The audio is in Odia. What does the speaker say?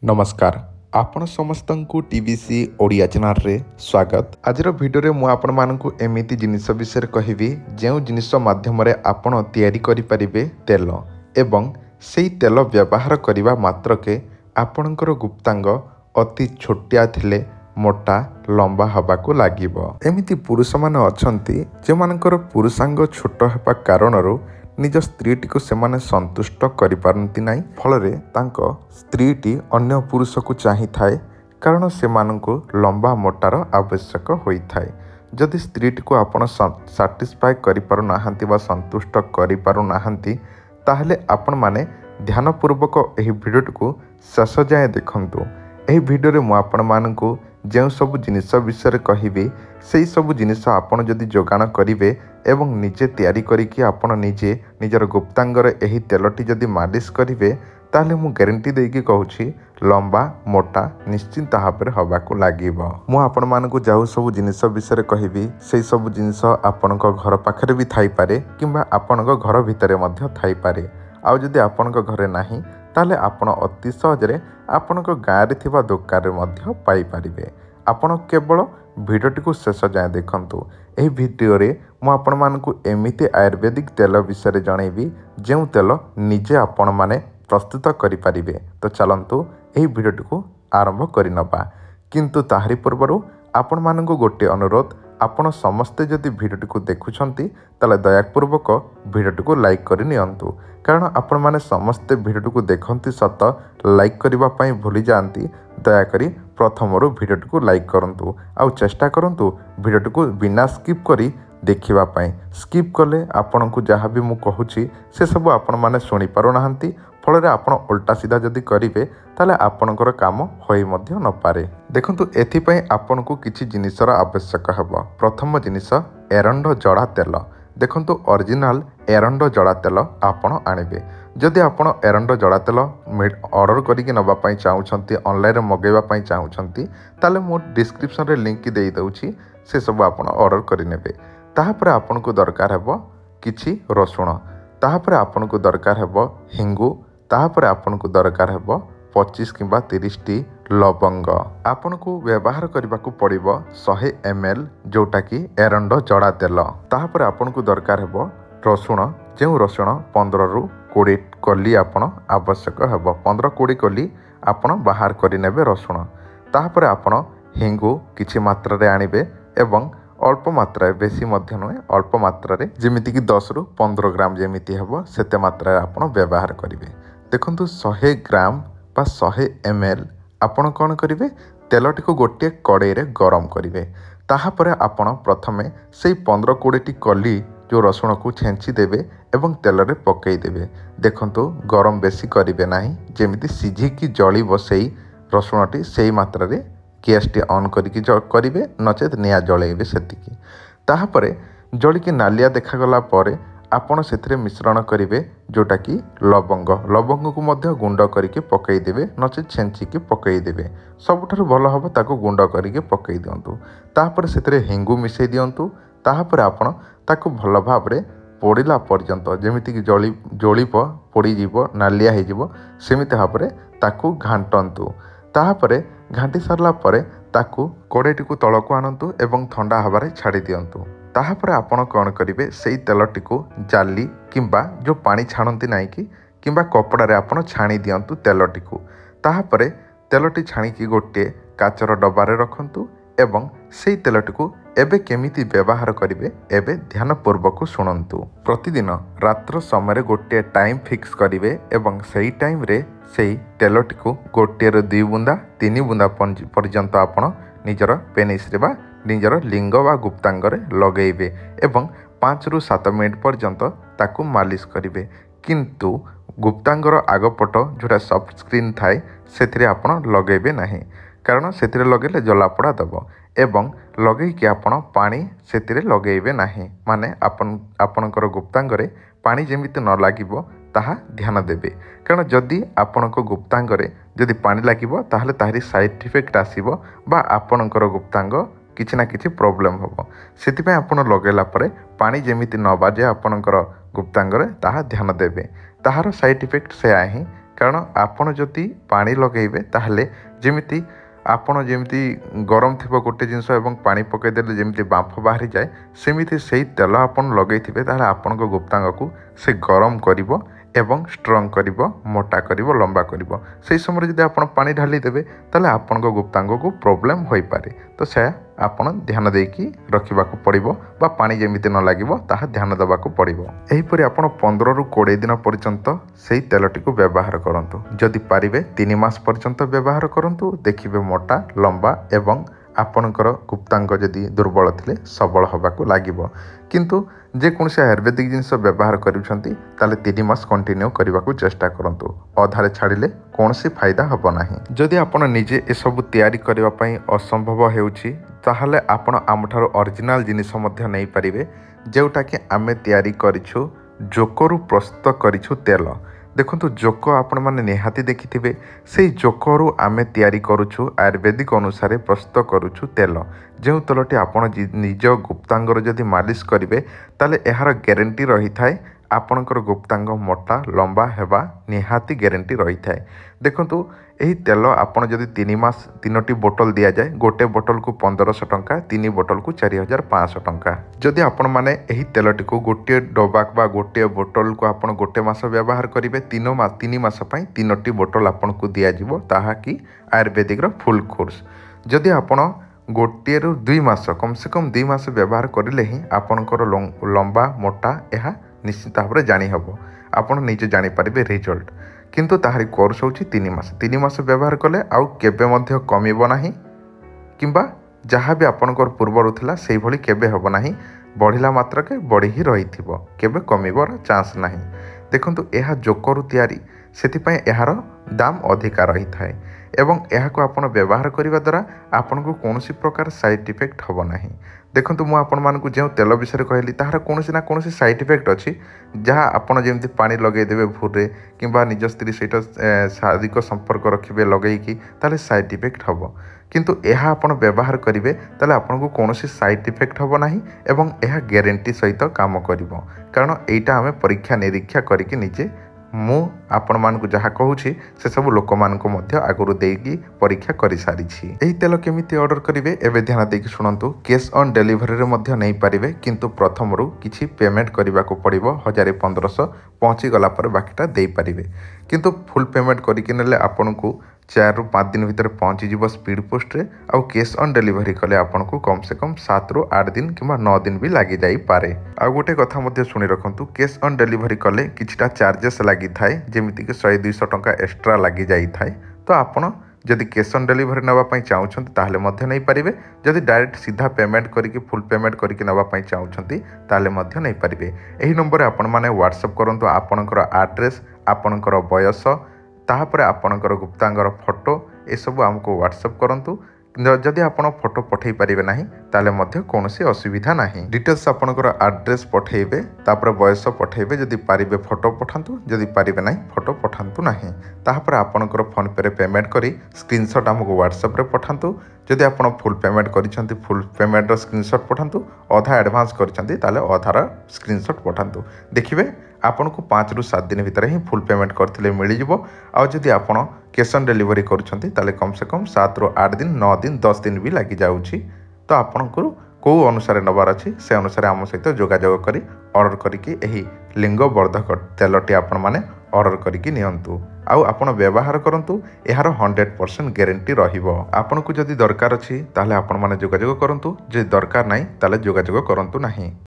नमस्कार आपण समस्त को टीवीसी ओडिया चैनल रे स्वागत। आजर भिडियो मु आपण मानकु एमिति जिनिस विषय कहबी जो जिनिस माध्यम रे आपण तैयारी करि परिबे तेल एवं सेई तेल व्यवहार करिवा मात्रके आपणकर गुप्तांग अति छोटिया थिले मोटा लंबा हबाकू लागिबो। एमिति पुरुष माने अछंती जे मानकर पुरुषांग छोट हेबा कारणरू निज स्त्रीटी को सेमाने संतुष्ट करि पारंती नाही। फलरे तांको स्त्रीटी अन्य पुरुष को चाहि थाए कारण सेमानंको लंबा मोटार आवश्यक होई थाए। जदि स्त्रीटी को आपण सैटिस्फाई करि पारु नाहंती बा संतुष्ट करि पारु नाहंती ताहले आपण माने ध्यानपूर्वक एही भिडियो को शेष जाए देखंतु। एही भिडियो रे मु आपण मानकु जो सब जिनिस विषय कहबी से सब जिनिस आपण जदि जोगाण करिवे एवं निजे तैयारी करिकि आपण निजे निजर गुप्तांगर एही तेलटी जदि मालिश करिवे ताहले मु ग्यारंटी देकी कहूछि लंबा मोटा निश्चिंत भाव हबाकू लागिबो। मु आपण मानकु जाऊ सब जिनिस विषय कहबी से सब जिनिस आपणक घर पाखरे भी थाई पारे किंबा आपणक घर भितरे मध्य थाई पारे। आउ जदि आपणक घरे नाही ताले आपण अति सहजरे आपणक गाँव रे थिबा दुकान रे मध्य पाई पारिबे। आपण केवल भिडियोटी को शेष जाए देखंतु। एही भिडियो रे मु आपण मानकु एमिति आयुर्वेदिक तेल विषय जनैबी जो तेल निजे आपण माने प्रस्तुत करि पारिबे। तो चलंतु एही भिडियोटी को आरंभ करि नबा। किंतु ताहारी पूर्वरु आपण मानकु गोटे अनुरोध, आपण समस्ते जदि भिडियोटी को देखुछंती ताले दयापूर्वक भिडियोटी को लाइक करि नियंतु कारण आपण माने समस्ते भिडियोटी को देखंती सत लाइक करिबा पई भूली जांती। दयाकरी प्रथमरु भिडियोटी को लाइक करंतु आउ चेष्टा करंतु भिडियोटी को बिना स्किप करी देखिबा पई। स्किप कले आपण को जहाँ भी मु कहूची से सब आपण माने सुनी पारो नाहंती। फलरे आपण उल्टा सीधा जदि करिवे ताले आपणकर काम होई मध्य न पारे। देखंतु एथि पई आपण को किछि जिनिसर आवश्यक हबो। प्रथम जिनिस एरंड जड़ा तेल। देखंतु ओरिजिनल एरंड जड़ा तेल आपण आनिबे। जदि आपण एरंड जड़ा तेल ऑर्डर करिके नबा पई चाहुछंती ऑनलाइन मगैबा पई चाहुछंती ताले मो डिस्क्रिप्शन रे लिंक देई दउछि से सब आपण ऑर्डर करि नेबे। ताहा पर आपण को दरकार हेबो किछि रसुण, ताहा पर आपण को दरकार हेबो हिंगु, ताहा पर आपण को दरकार हेबो 25 किंबा 30 टी लवंग। आपण को व्यवहार करबा को पड़िबो 100 ml जोटा की एरंड जड़ा तेल। ताहा पर आपण को दरकार हेबो रसुण, जो रसुण 15 रु 20 कली आपण आवश्यक हेबो। 15-20 कली आपण बाहर करि नेबे रसुण। ताहा पर आपण हिंगु किछि मात्रा रे आनिबे एवं अल्प मात्रा बेसी मध्य नुहे अल्प मात्रा रे जेमिति कि 10 रु 15 ग्राम जेमिति हेबो सेते मात्रा आपण व्यवहार करिवे। देखंतु 100 ग्राम बा 100 ml आपण कोन करिवे तेलटी को गोटे कड़ाई रे गरम करिवे। ताहा परे आपण प्रथमे सेई 15-20 टी कली जो रसुण को छेंची देबे एवं तेल रे पकई देबे। देखंतु गरम बेसी करिवे नाही जेमिति सिझी की जळी बसेई रसुणटी सेई मात्रा रे गैस टी ऑन करिकी करिवे नचेत निया जळेइबे सेतिकी। ताहा परे जळी की नालिया देखा गला परे आपण सेथिरे मिश्रण करिवे जोटा की लवंग। लवंग को मध्य गुंड करिके पकई देबे नचेत छेंची की पकई देबे। सबठारु भलो हबो ताको गुंड करिके पकई दियंतु। ताहा परे सेथिरे हिंगु मिसै दियंतु। ताहा परे आपण ताको भलो भाबरे पोड़िला पर्यंत जेमिति कि जळीप पोड़ी जीवो नालिया हे जीवो सेमिति भाबरे ताको घांटंतु। ताहा परे घांटी सारला परे ताकू कड़ाईटी को तलकू आनंतु एवं ठंडा हबारे छाड़ी दियंतु। ताहा परे आपण कौन करिवे सेई तेलटी को जाली किंबा जो पानी छाणती नाई कि किंबा कपड़ा रे आपण छाणी दियंतु तेलटी को। ताहा परे तेलटी छाणी की गोटे काचर डब्बारे रखंतु एवं सेई तेलटी को एबे केमिति व्यवहार करिवे एबे ध्यानपूर्वक शुणंतु। प्रतिदिन रात्र समय गोटे टाइम फिक्स करिवे एवं सेई टाइम रे सेई तेलटी को गोटे रो 2 बुंदा 3 बुंदा पर्यंत आपण निजर पेनिस रे बा निजर लिंग बा गुप्तांगरे लगेइबे एवं 5 रु 7 मिनिट पर्यंत ताकू मालिश करिवे। किंतु गुप्तांगर आगपट जोटा सॉफ्ट स्क्रीन थाए सेथिरे आपण लगेइबे नाही कारण सेथिरे लगेले जलापड़ा दबो एवं लगेइकि आपण पानी सेथिरे लगेइबे नाही माने आपणकर गुप्तांगरे पानी जेमिति न लागिबो ताहा ध्यान देबे। कारण जदि आपणक गुप्तांगरे जदि पानी लागिबो ताहले ताहारी साइड इफेक्ट आसीबो बा आपणकर गुप्तांग किछि ना किछि प्रॉब्लम होबो। सेति आपण लगेला परे पानी जेमिति न बाजे आपणकर गुप्तांगरे ताहा ध्यान देबे। ताहार साइड इफेक्ट से आही କାରଣ ଆପଣ ଯଦି ପାଣି ଲଗାଇବେ ତାହେଲେ ଯେମିତି ଆପଣ ଯେମିତି ଗରମ ଥିବ ଗୋଟେ ଜିନିଷ ଏବଂ ପାଣି ପକାଇଦେଲେ ଯେମିତି ବାମ୍ଫ ବାହାରିଯାଏ, ସେମିତି ସେଇ ତେଲ ଆପଣ ଲଗାଇଥିବେ ତାହେଲେ ଆପଣଙ୍କ ଗୁପ୍ତାଙ୍ଗକୁ ସେ ଗରମ କରିବ ଏବଂ ଷ୍ଟ୍ରଙ୍ଗ କରିବ, ମୋଟା କରିବ, ଲମ୍ବା କରିବ। ସେହି ସମୟରେ ଯଦି ଆପଣ ପାଣି ଢାଲି ଦେବେ ତାହେଲେ ଆପଣଙ୍କ ଗୁପ୍ତାଙ୍ଗକୁ ପ୍ରୋବ୍ଲେମ୍ ହୋଇପାରେ। ତ ସେୟା ଆପଣ ଧ୍ୟାନ ଦେଇକି ରଖିବାକୁ ପଡ଼ିବ ବା ପାଣି ଯେମିତି ନ ଲାଗିବ ତାହା ଧ୍ୟାନ ଦେବାକୁ ପଡ଼ିବ। ଏହିପରି ଆପଣ 15ରୁ 20 ଦିନ ପର୍ଯ୍ୟନ୍ତ ସେହି ତେଲଟିକୁ ବ୍ୟବହାର କରନ୍ତୁ। ଯଦି ପାରିବେ 3 ମାସ ପର୍ଯ୍ୟନ୍ତ ବ୍ୟବହାର କରନ୍ତୁ, ଦେଖିବେ ମୋଟା, ଲମ୍ବା ଏବଂ ଆପଣଙ୍କର ଗୁପ୍ତାଙ୍ଗ ଯଦି ଦୁର୍ବଳ ଥିଲେ ସବଳ ହେବାକୁ ଲାଗିବ। କିନ୍ତୁ ଯେକୌଣସି ଆୟୁର୍ବେଦିକ ଜିନିଷ ବ୍ୟବହାର କରୁଛନ୍ତି ତାହେଲେ 3 ମାସ କଣ୍ଟିନ୍ୟୁ କରିବାକୁ ଚେଷ୍ଟା କରନ୍ତୁ। ଅଧାରେ ଛାଡ଼ିଲେ କୌଣସି ଫାଇଦା ହେବ ନାହିଁ। ଯଦି ଆପଣ ନିଜେ ଏସବୁ ତିଆରି କରିବା ପାଇଁ ଅସମ୍ଭବ ହେଉଛି ତାହେଲେ ଆପଣ ଆମଠାରୁ ଅରିଜିନାଲ ଜିନିଷ ମଧ୍ୟ ନେଇପାରିବେ, ଯେଉଁଟାକି ଆମେ ତିଆରି କରିଛୁ ଜୋକରୁ ପ୍ରସ୍ତୁତ କରିଛୁ ତେଲ। ଦେଖନ୍ତୁ, ଜୋକ ଆପଣମାନେ ନିହାତି ଦେଖିଥିବେ, ସେଇ ଜୋକରୁ ଆମେ ତିଆରି କରୁଛୁ ଆୟୁର୍ବେଦିକ ଅନୁସାରେ ପ୍ରସ୍ତୁତ କରୁଛୁ ତେଲ। ଯେଉଁ ତେଲଟି ଆପଣ ନିଜ ଗୁପ୍ତାଙ୍ଗରେ ଯଦି ମାଲିସ କରିବେ ତାହେଲେ ଏହାର ଗ୍ୟାରେଣ୍ଟି ରହିଥାଏ ଆପଣଙ୍କର ଗୁପ୍ତାଙ୍ଗ ମୋଟା ଲମ୍ବା ହେବା ନିହାତି ଗ୍ୟାରେଣ୍ଟି ରହିଥାଏ। ଦେଖନ୍ତୁ, ଏହି ତେଲ ଆପଣ ଯଦି 3 ମାସ 3ଟି ବୋଟଲ ଦିଆଯାଏ, ଗୋଟେ ବୋଟଲକୁ 1500 ଟଙ୍କା, 3 ବୋଟଲକୁ 4500 ଟଙ୍କା। ଯଦି ଆପଣମାନେ ଏହି ତେଲଟିକୁ ଗୋଟିଏ ଡବା ବା ଗୋଟିଏ ବୋଟଲକୁ ଆପଣ ଗୋଟେ ମାସ ବ୍ୟବହାର କରିବେ, 3 ମାସ ପାଇଁ 3ଟି ବୋଟଲ ଆପଣଙ୍କୁ ଦିଆଯିବ, ତାହାକି ଆୟୁର୍ବେଦିକର ଫୁଲ୍ କୋର୍ସ। ଯଦି ଆପଣ 1ରୁ 2 ମାସ କମ୍ ସେ କମ୍ 2 ମାସ ବ୍ୟବହାର କରିଲେ ହିଁ ଆପଣଙ୍କର ଲମ୍ବା ମୋଟା ଏହା ନିଶ୍ଚିତ ଭାବରେ ଜାଣିହେବ, ଆପଣ ନିଜେ ଜାଣିପାରିବେ ରେଜଲ୍ଟ। କିନ୍ତୁ ତାହାରି କୋର୍ସ ହେଉଛି 3 ମାସ। 3 ମାସ ବ୍ୟବହାର କଲେ ଆଉ କେବେ ମଧ୍ୟ କମିବ ନାହିଁ କିମ୍ବା ଯାହା ବି ଆପଣଙ୍କର ପୂର୍ବରୁ ଥିଲା ସେଇଭଳି କେବେ ହେବ ନାହିଁ, ବଢ଼ିଲା ମାତ୍ରକେ ବଢ଼ି ହିଁ ରହିଥିବ, କେବେ କମିବାର ଚାନ୍ସ ନାହିଁ। ଦେଖନ୍ତୁ, ଏହା ଜୋକରୁ ତିଆରି, ସେଥିପାଇଁ ଏହାର ଦାମ ଅଧିକା ରହିଥାଏ ଏବଂ ଏହାକୁ ଆପଣ ବ୍ୟବହାର କରିବା ଦ୍ୱାରା ଆପଣଙ୍କୁ କୌଣସି ପ୍ରକାର ସାଇଡ଼୍ ଇଫେକ୍ଟ ହେବ ନାହିଁ। ଦେଖନ୍ତୁ, ମୁଁ ଆପଣମାନଙ୍କୁ ଯେଉଁ ତେଲ ବିଷୟରେ କହିଲି ତାହାର କୌଣସି ନା କୌଣସି ସାଇଡ଼୍ ଇଫେକ୍ଟ ଅଛି, ଯାହା ଆପଣ ଯେମିତି ପାଣି ଲଗାଇଦେବେ ଭୁଲରେ କିମ୍ବା ନିଜ ସ୍ତ୍ରୀ ସହିତ ଶାରୀରିକ ସମ୍ପର୍କ ରଖିବେ ଲଗାଇକି, ତାହେଲେ ସାଇଡ଼୍ ଇଫେକ୍ଟ ହେବ। କିନ୍ତୁ ଏହା ଆପଣ ବ୍ୟବହାର କରିବେ ତାହେଲେ ଆପଣଙ୍କୁ କୌଣସି ସାଇଡ଼୍ ଇଫେକ୍ଟ ହେବ ନାହିଁ ଏବଂ ଏହା ଗ୍ୟାରେଣ୍ଟି ସହିତ କାମ କରିବ। କାରଣ ଏଇଟା ଆମେ ପରୀକ୍ଷା ନିରୀକ୍ଷା କରିକି ନିଜେ, ମୁଁ ଆପଣମାନଙ୍କୁ ଯାହା କହୁଛି ସେସବୁ ଲୋକମାନଙ୍କୁ ମଧ୍ୟ ଆଗରୁ ଦେଇକି ପରୀକ୍ଷା କରିସାରିଛି। ଏହି ତେଲ କେମିତି ଅର୍ଡ଼ର କରିବେ ଏବେ ଧ୍ୟାନ ଦେଇକି ଶୁଣନ୍ତୁ। କ୍ୟାସ୍ ଅନ୍ ଡେଲିଭରିରେ ମଧ୍ୟ ନେଇପାରିବେ, କିନ୍ତୁ ପ୍ରଥମରୁ କିଛି ପେମେଣ୍ଟ କରିବାକୁ ପଡ଼ିବ। 1000-1500 ପହଞ୍ଚିଗଲା ପରେ ବାକିଟା ଦେଇପାରିବେ। କିନ୍ତୁ ଫୁଲ୍ ପେମେଣ୍ଟ କରିକି ନେଲେ ଆପଣଙ୍କୁ 4ରୁ 5 ଦିନ ଭିତରେ ପହଞ୍ଚିଯିବ ସ୍ପିଡ଼ ପୋଷ୍ଟରେ। ଆଉ କ୍ୟାସ୍ ଅନ୍ ଡେଲିଭରି କଲେ ଆପଣଙ୍କୁ କମ୍ ସେ କମ୍ 7ରୁ 8 ଦିନ କିମ୍ବା 9 ଦିନ ବି ଲାଗିଯାଇପାରେ। ଆଉ ଗୋଟେ କଥା ମଧ୍ୟ ଶୁଣି ରଖନ୍ତୁ, କ୍ୟାସ୍ ଅନ୍ ଡେଲିଭରି କଲେ କିଛିଟା ଚାର୍ଜେସ୍ ଲାଗିଥାଏ, ଯେମିତିକି 100-200 ଟଙ୍କା ଏକ୍ସଟ୍ରା ଲାଗିଯାଇଥାଏ। ତ ଆପଣ ଯଦି କ୍ୟାସ୍ ଅନ୍ ଡେଲିଭରି ନେବା ପାଇଁ ଚାହୁଁଛନ୍ତି ତାହେଲେ ମଧ୍ୟ ନେଇପାରିବେ। ଯଦି ଡାଇରେକ୍ଟ ସିଧା ପେମେଣ୍ଟ କରିକି ଫୁଲ୍ ପେମେଣ୍ଟ କରିକି ନେବା ପାଇଁ ଚାହୁଁଛନ୍ତି ତାହେଲେ ମଧ୍ୟ ନେଇପାରିବେ। ଏହି ନମ୍ବରରେ ଆପଣମାନେ ହ୍ୱାଟ୍ସଅପ୍ କରନ୍ତୁ ଆପଣଙ୍କର ଆଡ୍ରେସ୍, ଆପଣଙ୍କର ବୟସ, ତାପରେ ଆପଣଙ୍କର ଗୁପ୍ତାଙ୍ଗର ଫଟୋ, ଏସବୁ ଆମକୁ ହ୍ୱାଟ୍ସଅପ୍ କରନ୍ତୁ। ଯଦି ଆପଣ ଫଟୋ ପଠାଇ ପାରିବେ ନାହିଁ ତାହେଲେ ମଧ୍ୟ କୌଣସି ଅସୁବିଧା ନାହିଁ। ଡିଟେଲ୍ସ ଆପଣଙ୍କର ଆଡ୍ରେସ୍ ପଠାଇବେ, ତାପରେ ବୟସ ପଠାଇବେ। ଯଦି ପାରିବେ ଫଟୋ ପଠାନ୍ତୁ, ଯଦି ପାରିବେ ନାହିଁ ଫଟୋ ପଠାନ୍ତୁ ନାହିଁ। ତାପରେ ଆପଣଙ୍କର ଫୋନ୍ପେରେ ପେମେଣ୍ଟ କରି ସ୍କ୍ରିନଶଟ୍ ଆମକୁ ହ୍ୱାଟ୍ସଅପ୍ରେ ପଠାନ୍ତୁ। ଯଦି ଆପଣ ଫୁଲ୍ ପେମେଣ୍ଟ କରିଛନ୍ତି ଫୁଲ୍ ପେମେଣ୍ଟର ସ୍କ୍ରିନଶଟ୍ ପଠାନ୍ତୁ, ଅଧା ଆଡ଼ଭାନ୍ସ କରିଛନ୍ତି ତାହେଲେ ଅଧାର ସ୍କ୍ରିନଶଟ୍ ପଠାନ୍ତୁ। ଦେଖିବେ ଆପଣଙ୍କୁ 5ରୁ 7 ଦିନ ଭିତରେ ହିଁ ଫୁଲ୍ ପେମେଣ୍ଟ କରିଥିଲେ ମିଳିଯିବ। ଆଉ ଯଦି ଆପଣ କ୍ୟାସ୍ ଅନ୍ ଡେଲିଭରି କରୁଛନ୍ତି ତାହେଲେ କମ୍ ସେ କମ୍ 7ରୁ 8 ଦିନ, 9 ଦିନ, 10 ଦିନ ବି ଲାଗିଯାଉଛି। ତ ଆପଣଙ୍କୁ କେଉଁ ଅନୁସାରେ ନେବାର ଅଛି ସେ ଅନୁସାରେ ଆମ ସହିତ ଯୋଗାଯୋଗ କରି ଅର୍ଡ଼ର କରିକି ଏହି ଲିଙ୍ଗବର୍ଦ୍ଧକ ତେଲଟି ଆପଣମାନେ ଅର୍ଡ଼ର କରିକି ନିଅନ୍ତୁ। ଆଉ ଆପଣ ବ୍ୟବହାର କରନ୍ତୁ, ଏହାର 100% ଗ୍ୟାରେଣ୍ଟି ରହିବ। ଆପଣଙ୍କୁ ଯଦି ଦରକାର ଅଛି ତାହେଲେ ଆପଣମାନେ ଯୋଗାଯୋଗ କରନ୍ତୁ, ଯଦି ଦରକାର ନାହିଁ ତାହେଲେ ଯୋଗାଯୋଗ କରନ୍ତୁ ନାହିଁ।